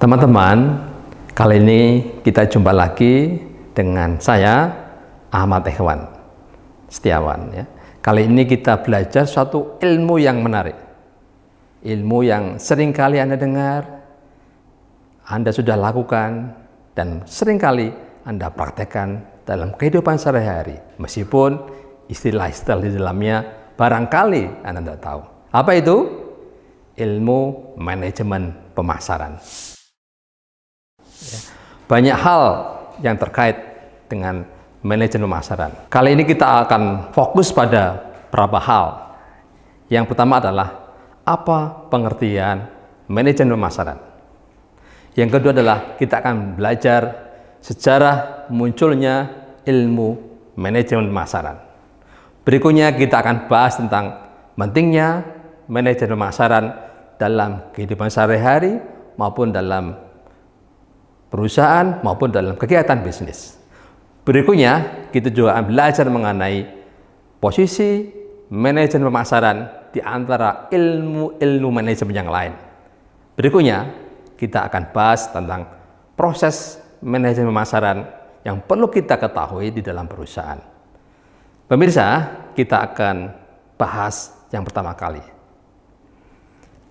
Teman-teman, kali ini kita jumpa lagi dengan saya, Ahmad Ikhwan Setiawan. Kali ini kita belajar suatu ilmu yang menarik. Ilmu yang seringkali Anda dengar, Anda sudah lakukan, dan seringkali Anda praktekkan dalam kehidupan sehari-hari. Meskipun istilah-istilah di dalamnya barangkali Anda tidak tahu. Apa itu? Ilmu manajemen pemasaran. Banyak hal yang terkait dengan manajemen pemasaran. Kali ini kita akan fokus pada beberapa hal. Yang pertama adalah apa pengertian manajemen pemasaran. Yang kedua adalah kita akan belajar sejarah munculnya ilmu manajemen pemasaran. Berikutnya kita akan bahas tentang pentingnya manajemen pemasaran dalam kehidupan sehari-hari maupun dalam perusahaan maupun dalam kegiatan bisnis. Berikutnya, kita juga akan belajar mengenai posisi manajemen pemasaran di antara ilmu manajemen yang lain. Berikutnya, kita akan bahas tentang proses manajemen pemasaran yang perlu kita ketahui di dalam perusahaan. Pemirsa, kita akan bahas yang pertama kali.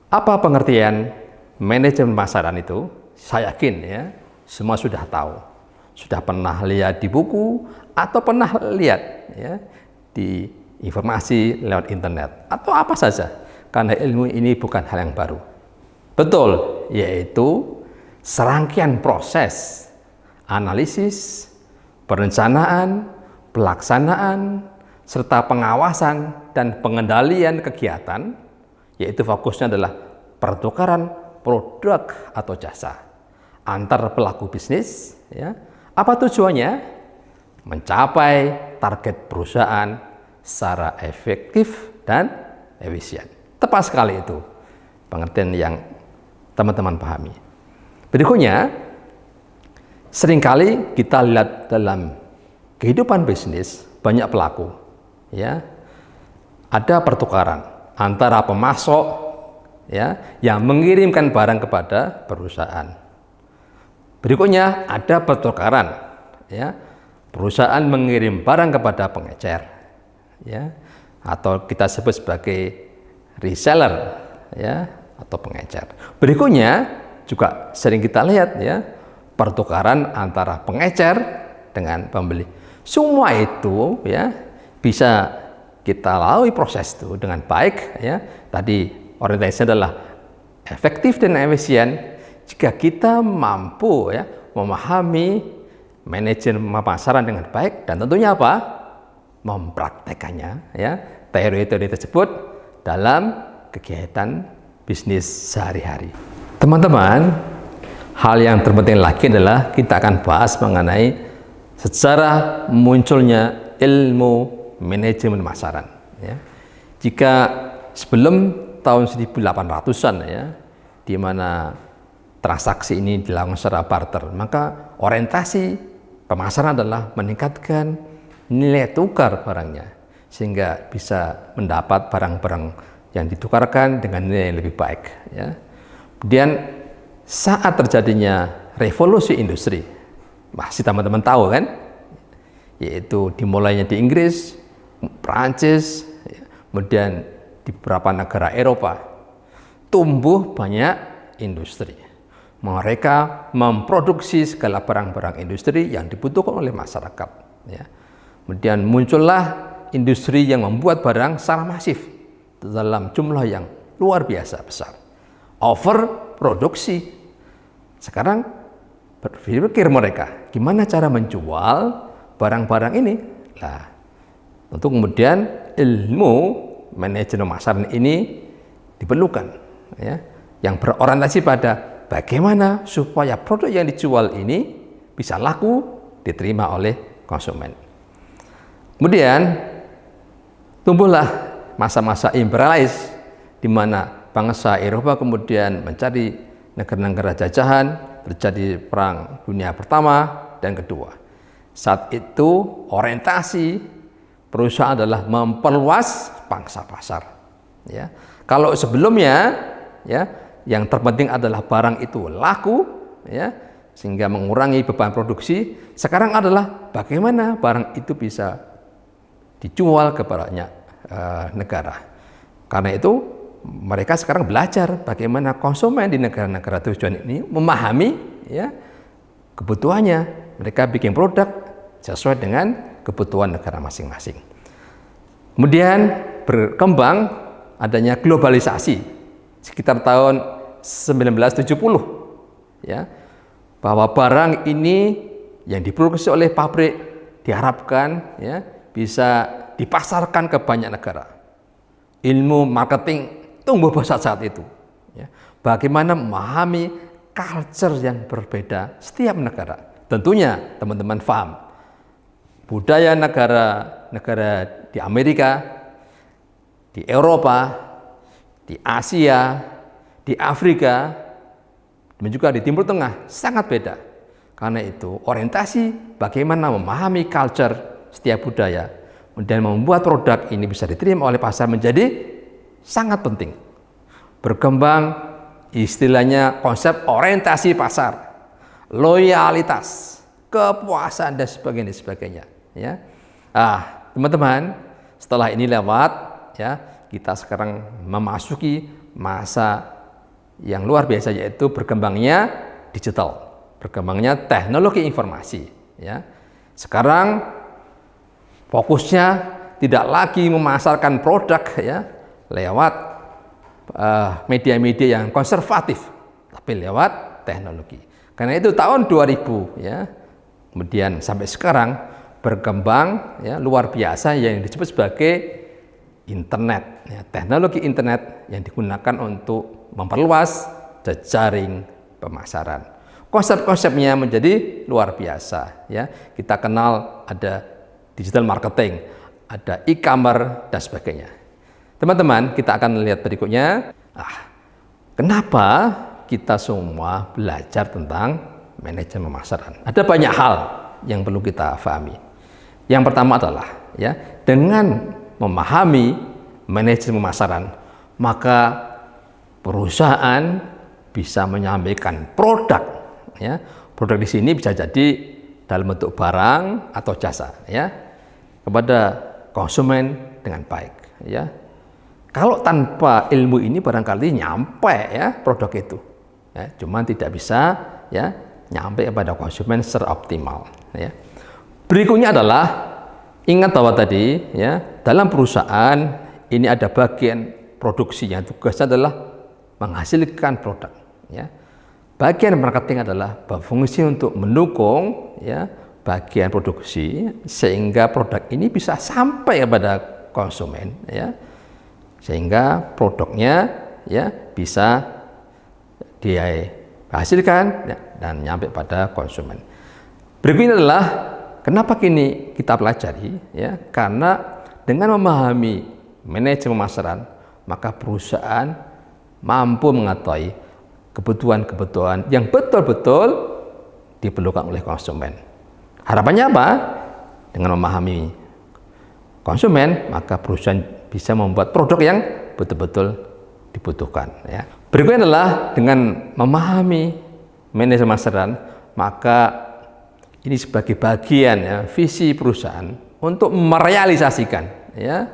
Apa pengertian manajemen pemasaran itu? Saya yakin semua sudah tahu, sudah pernah lihat di buku atau pernah lihat di informasi lewat internet atau apa saja, karena ilmu ini bukan hal yang baru. Betul, yaitu serangkaian proses analisis, perencanaan, pelaksanaan, serta pengawasan dan pengendalian kegiatan, yaitu fokusnya adalah pertukaran produk atau jasa antar pelaku bisnis. Apa tujuannya? Mencapai target perusahaan secara efektif dan efisien. Tepat sekali itu pengertian yang teman-teman pahami. Berikutnya, seringkali kita lihat dalam kehidupan bisnis banyak pelaku. Ada pertukaran antara pemasok yang mengirimkan barang kepada perusahaan. Berikutnya ada pertukaran, perusahaan mengirim barang kepada pengecer, atau kita sebut sebagai reseller, atau pengecer. Berikutnya juga sering kita lihat, pertukaran antara pengecer dengan pembeli. Semua itu bisa kita lalui proses itu dengan baik. Tadi orientasinya adalah efektif dan efisien. Jika kita mampu memahami manajemen pemasaran dengan baik dan tentunya apa? Mempraktekannya, teori-teori tersebut dalam kegiatan bisnis sehari-hari. Teman-teman, hal yang terpenting lagi adalah kita akan bahas mengenai sejarah munculnya ilmu manajemen pemasaran. Jika sebelum tahun 1800-an di mana transaksi ini dilakukan secara barter, maka orientasi pemasaran adalah meningkatkan nilai tukar barangnya sehingga bisa mendapat barang-barang yang ditukarkan dengan nilai yang lebih baik. Kemudian saat terjadinya revolusi industri, masih teman-teman tahu kan, yaitu dimulainya di Inggris, Prancis, kemudian di beberapa negara Eropa, tumbuh banyak industri. Mereka memproduksi segala barang-barang industri yang dibutuhkan oleh masyarakat. Kemudian muncullah industri yang membuat barang secara masif dalam jumlah yang luar biasa besar. Overproduksi. Sekarang berpikir mereka, gimana cara menjual barang-barang ini? Nah, tentu kemudian ilmu manajemen pemasaran ini diperlukan, yang berorientasi pada bagaimana supaya produk yang dijual ini bisa laku, diterima oleh konsumen. Kemudian tumbuhlah masa-masa imperialis di mana bangsa Eropa kemudian mencari negara-negara jajahan, terjadi perang dunia pertama dan kedua. Saat itu orientasi perusahaan adalah memperluas pangsa pasar. Kalau sebelumnya yang terpenting adalah barang itu laku, ya, sehingga mengurangi beban produksi. Sekarang adalah bagaimana barang itu bisa dijual ke banyak negara. Karena itu mereka sekarang belajar bagaimana konsumen di negara-negara tujuan ini memahami ya kebutuhannya. Mereka bikin produk sesuai dengan kebutuhan negara masing-masing. Kemudian berkembang adanya globalisasi sekitar tahun 1970 ya, bahwa barang ini yang diproduksi oleh pabrik diharapkan ya bisa dipasarkan ke banyak negara. Ilmu marketing tumbuh pesat saat itu ya. Bagaimana memahami culture yang berbeda setiap negara. Tentunya teman-teman paham budaya negara di Amerika, di Eropa, di Asia, di Afrika, dan juga di Timur Tengah sangat beda. Karena itu orientasi bagaimana memahami culture setiap budaya dan membuat produk ini bisa diterima oleh pasar menjadi sangat penting. Berkembang istilahnya konsep orientasi pasar, loyalitas, kepuasan dan sebagainya ya. Teman-teman, setelah ini lewat ya, kita sekarang memasuki masa yang luar biasa, yaitu berkembangnya digital, berkembangnya teknologi informasi ya. Sekarang fokusnya tidak lagi memasarkan produk ya lewat media-media yang konservatif, tapi lewat teknologi. Karena itu tahun 2000 ya, kemudian sampai sekarang berkembang ya luar biasa yang disebut sebagai internet ya, teknologi internet yang digunakan untuk memperluas jejaring pemasaran. Konsep-konsepnya menjadi luar biasa ya. Kita kenal ada digital marketing, ada e-commerce dan sebagainya. Teman-teman, kita akan lihat berikutnya. Kenapa kita semua belajar tentang manajemen pemasaran? Ada banyak hal yang perlu kita pahami. Yang pertama adalah ya, dengan memahami manajemen pemasaran, maka perusahaan bisa menyampaikan produk ya. Produk di sini bisa jadi dalam bentuk barang atau jasa ya kepada konsumen dengan baik ya. Kalau tanpa ilmu ini barangkali nyampe ya produk itu ya, cuman tidak bisa ya nyampe kepada konsumen secara optimal ya. Berikutnya adalah ingat bahwa tadi ya dalam perusahaan ini ada bagian produksi yang tugasnya adalah menghasilkan produk ya. Bagian marketing adalah berfungsi untuk mendukung ya bagian produksi sehingga produk ini bisa sampai kepada konsumen ya. Sehingga produknya ya bisa dihasilkan ya, dan nyampe pada konsumen. Berikutnya adalah kenapa kini kita pelajari ya, karena dengan memahami manajemen pemasaran maka perusahaan mampu mengetahui kebutuhan-kebutuhan yang betul-betul diperlukan oleh konsumen. Harapannya apa? Dengan memahami konsumen maka perusahaan bisa membuat produk yang betul-betul dibutuhkan ya. Berikutnya adalah dengan memahami manajemen pemasaran maka ini sebagai bagian ya visi perusahaan untuk merealisasikan ya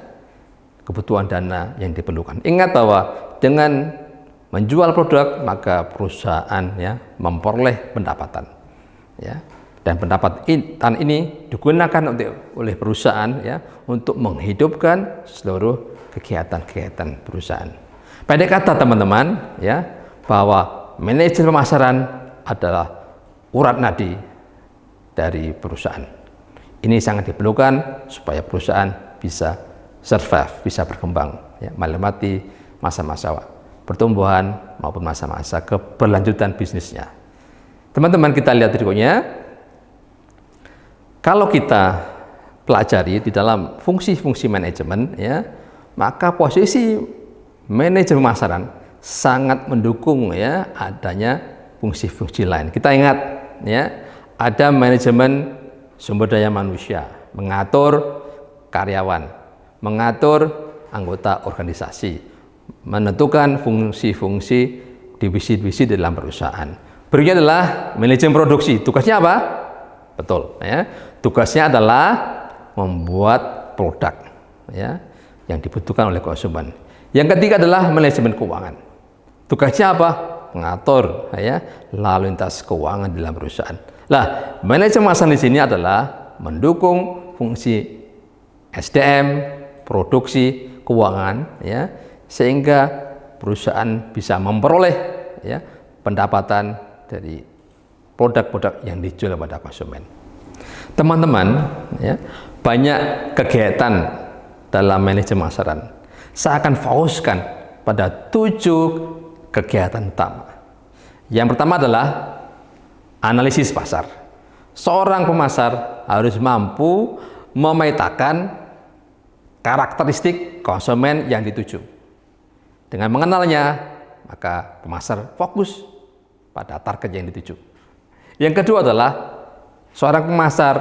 kebutuhan dana yang diperlukan. Ingat bahwa dengan menjual produk maka perusahaan ya memperoleh pendapatan ya. Dan pendapatan ini digunakan oleh perusahaan ya untuk menghidupkan seluruh kegiatan-kegiatan perusahaan. Pendek kata teman-teman ya bahwa manajemen pemasaran adalah urat nadi dari perusahaan. Ini sangat diperlukan supaya perusahaan bisa survive, bisa berkembang ya, melewati masa-masa pertumbuhan maupun masa-masa keberlanjutan bisnisnya. Teman-teman, kita lihat berikutnya. Kalau kita pelajari di dalam fungsi-fungsi manajemen ya, maka posisi manajemen pemasaran sangat mendukung ya adanya fungsi-fungsi lain. Kita ingat ya, ada manajemen sumber daya manusia, mengatur karyawan, mengatur anggota organisasi, menentukan fungsi-fungsi divisi-divisi dalam perusahaan, Berikutnya adalah manajemen produksi. Tugasnya apa? Betul, ya. Tugasnya adalah membuat produk, ya, yang dibutuhkan oleh konsumen. Yang ketiga adalah manajemen keuangan. Tugasnya apa? Mengatur, ya, lalu lintas keuangan dalam perusahaan. Lah, manajemen pemasaran di sini adalah mendukung fungsi SDM, produksi, keuangan, ya, sehingga perusahaan bisa memperoleh, ya, pendapatan dari produk-produk yang dijual pada konsumen. Teman-teman, ya, banyak kegiatan dalam manajemen pemasaran. Saya akan fokuskan pada 7 kegiatan utama. Yang pertama adalah analisis pasar. Seorang pemasar harus mampu memetakan karakteristik konsumen yang dituju. Dengan mengenalnya, maka pemasar fokus pada target yang dituju. Yang kedua adalah seorang pemasar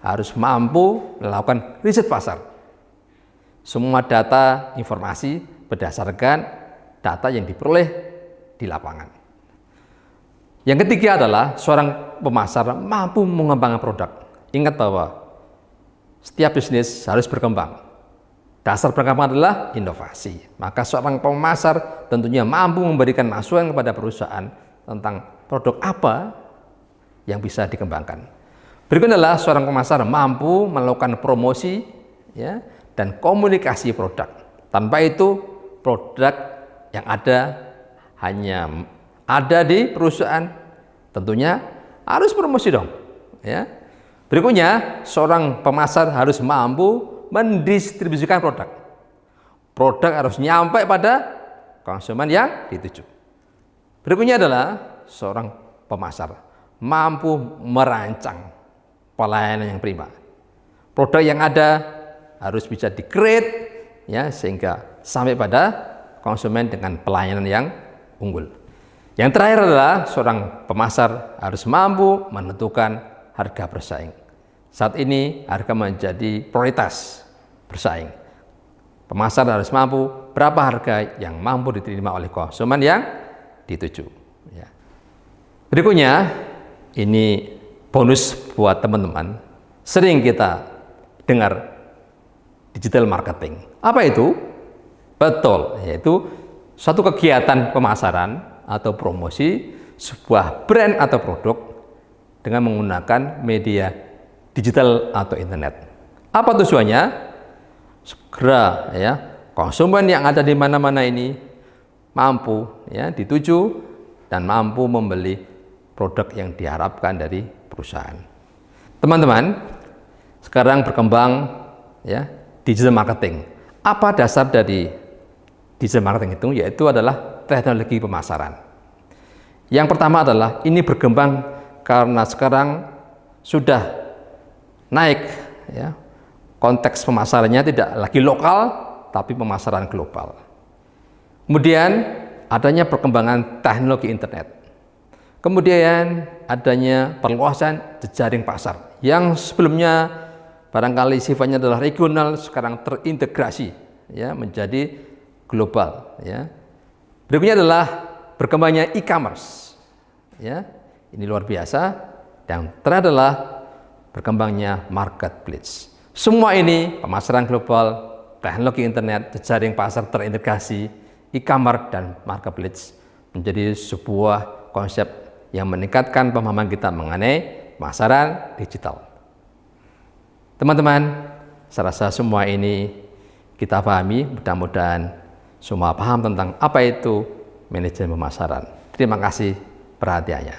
harus mampu melakukan riset pasar. Semua data, informasi berdasarkan data yang diperoleh di lapangan. Yang ketiga adalah seorang pemasar mampu mengembangkan produk. Ingat bahwa setiap bisnis harus berkembang. Dasar perkembangan adalah inovasi. Maka seorang pemasar tentunya mampu memberikan masukan kepada perusahaan tentang produk apa yang bisa dikembangkan. Berikutnya adalah seorang pemasar mampu melakukan promosi, ya, dan komunikasi produk. Tanpa itu produk yang ada hanya ada di perusahaan, tentunya harus promosi dong, ya. Berikutnya, seorang pemasar harus mampu mendistribusikan produk. Produk harus nyampe pada konsumen yang dituju. Berikutnya adalah seorang pemasar mampu merancang pelayanan yang prima. Produk yang ada harus bisa di-create, ya, sehingga sampai pada konsumen dengan pelayanan yang unggul. Yang terakhir adalah seorang pemasar harus mampu menentukan harga bersaing. Saat ini harga menjadi prioritas bersaing. Pemasar harus mampu berapa harga yang mampu diterima oleh konsumen yang dituju. Ya. Berikutnya, ini bonus buat teman-teman. Sering kita dengar digital marketing. Apa itu? Betul, yaitu suatu kegiatan pemasaran atau promosi sebuah brand atau produk dengan menggunakan media digital atau internet. Apa tujuannya? Segera, ya, konsumen yang ada di mana-mana ini mampu, ya, dituju dan mampu membeli produk yang diharapkan dari perusahaan. Teman-teman, sekarang berkembang, ya, digital marketing. Apa dasar dari digital marketing itu? Yaitu adalah teknologi pemasaran. Yang pertama adalah ini berkembang karena sekarang sudah naik, ya, konteks pemasarannya tidak lagi lokal tapi pemasaran global. Kemudian adanya perkembangan teknologi internet. Kemudian adanya perluasan jejaring pasar yang sebelumnya barangkali sifatnya adalah regional, sekarang terintegrasi, ya, menjadi global, ya. Berikutnya adalah berkembangnya e-commerce, ya, ini luar biasa. Yang terakhir adalah berkembangnya marketplace. Semua ini pemasaran global, teknologi internet, jejaring pasar terintegrasi, e-commerce dan marketplace menjadi sebuah konsep yang meningkatkan pemahaman kita mengenai pemasaran digital. Teman-teman, saya rasa semua ini kita pahami, mudah-mudahan semua paham tentang apa itu manajemen pemasaran. Terima kasih perhatiannya.